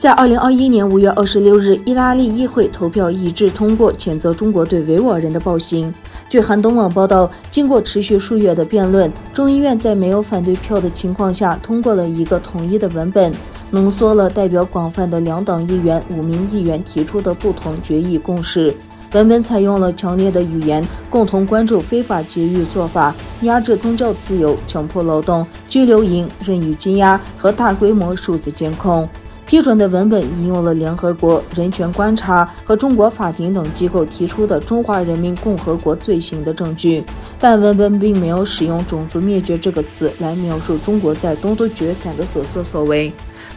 在2021年5月26日，意大利议会投票一致通过谴责中国对维吾尔人的暴行。据韩东网报道，经过持续数月的辩论，众议院在没有反对票的情况下通过了一个统一的文本，浓缩了代表广泛的两党议员5名议员提出的不同决议共识。文本采用了强烈的语言，共同关注非法劫狱做法、压制宗教自由、强迫劳动、拘留营、任意拘押和大规模数字监控。批准的文本引用了联合国人权观察和中国法庭等机构提出的中华人民共和国罪行的证据，但文本并没有使用种族灭绝这个词来描述中国在东突厥散的所作所为。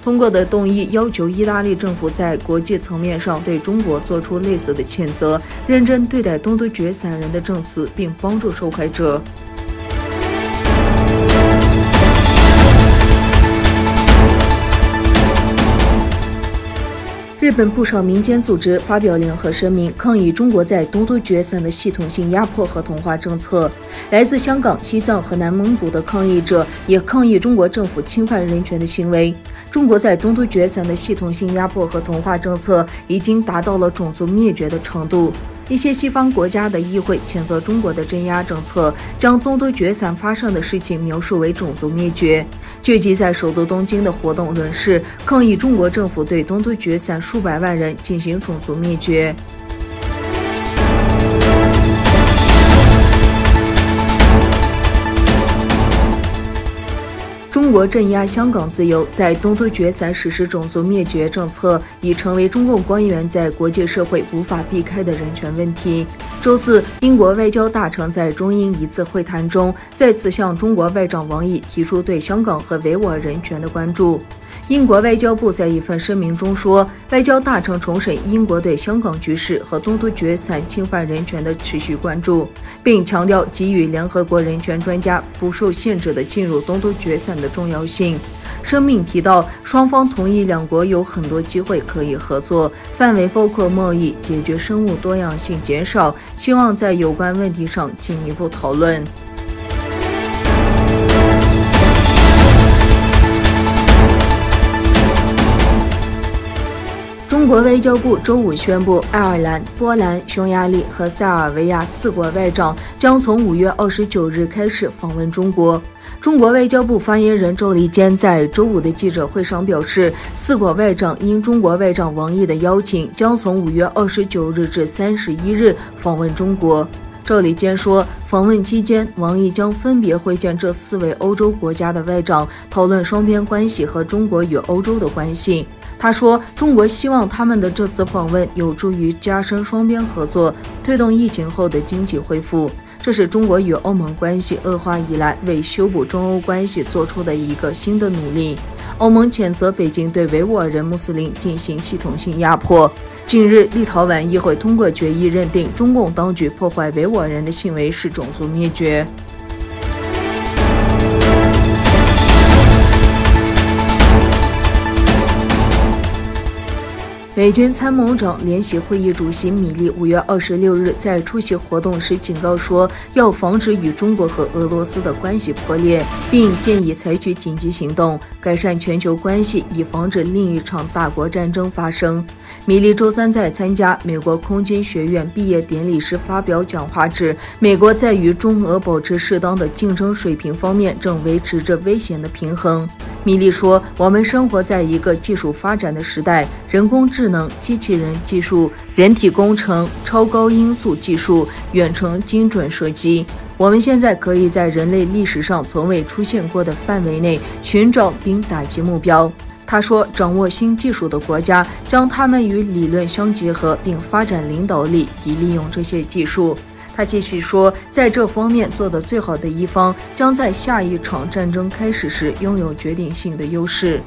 通过的动议要求意大利政府在国际层面上对中国做出类似的谴责，认真对待东突厥散人的证词，并帮助受害者。日本不少民间组织发表联合声明，抗议中国在东突厥散的系统性压迫和同化政策。来自香港、西藏和南蒙古的抗议者也抗议中国政府侵犯人权的行为。中国在东突厥散的系统性压迫和同化政策已经达到了种族灭绝的程度。一些西方国家的议会谴责中国的镇压政策，将东突厥散发生的事情描述为种族灭绝。聚集在首都东京的活动人士抗议中国政府对东突厥散数百万人进行种族灭绝。中国镇压香港自由，在东突厥散实施种族灭绝政策，已成为中共官员在国际社会无法避开的人权问题。周四，英国外交大臣在中英一次会谈中，再次向中国外长王毅提出对香港和维吾尔人权的关注。英国外交部在一份声明中说，外交大臣重申英国对香港局势和东突厥散侵犯人权的持续关注，并强调给予联合国人权专家不受限制的进入东突厥散的重要性。声明提到，双方同意两国有很多机会可以合作，范围包括贸易、解决生物多样性减少，希望在有关问题上进一步讨论。中国外交部周五宣布，爱尔兰、波兰、匈牙利和塞尔维亚4国外长将从5月29日开始访问中国。中国外交部发言人周立坚在周五的记者会上表示，4国外长因中国外长王毅的邀请，将从5月29日至31日访问中国。周立坚说，访问期间，王毅将分别会见这4位欧洲国家的外长，讨论双边关系和中国与欧洲的关系。他说，中国希望他们的这次访问有助于加深双边合作，推动疫情后的经济恢复。这是中国与欧盟关系恶化以来为修补中欧关系做出的一个新的努力。欧盟谴责北京对维吾尔人穆斯林进行系统性压迫。近日，立陶宛议会通过决议认定中共当局破坏维吾尔人的行为是种族灭绝。美军参谋长联席会议主席米利5月26日在出席活动时警告说，要防止与中国和俄罗斯的关系破裂，并建议采取紧急行动，改善全球关系，以防止另一场大国战争发生。米利周三在参加美国空军学院毕业典礼时发表讲话指，美国在与中俄保持适当的竞争水平方面正维持着危险的平衡。米利说，我们生活在一个技术发展的时代，人工智能、机器人技术、人体工程、超高音速技术、远程精准射击，我们现在可以在人类历史上从未出现过的范围内寻找并打击目标。他说，掌握新技术的国家将它们与理论相结合，并发展领导力以利用这些技术。他继续说，在这方面做得最好的一方将在下一场战争开始时拥有决定性的优势。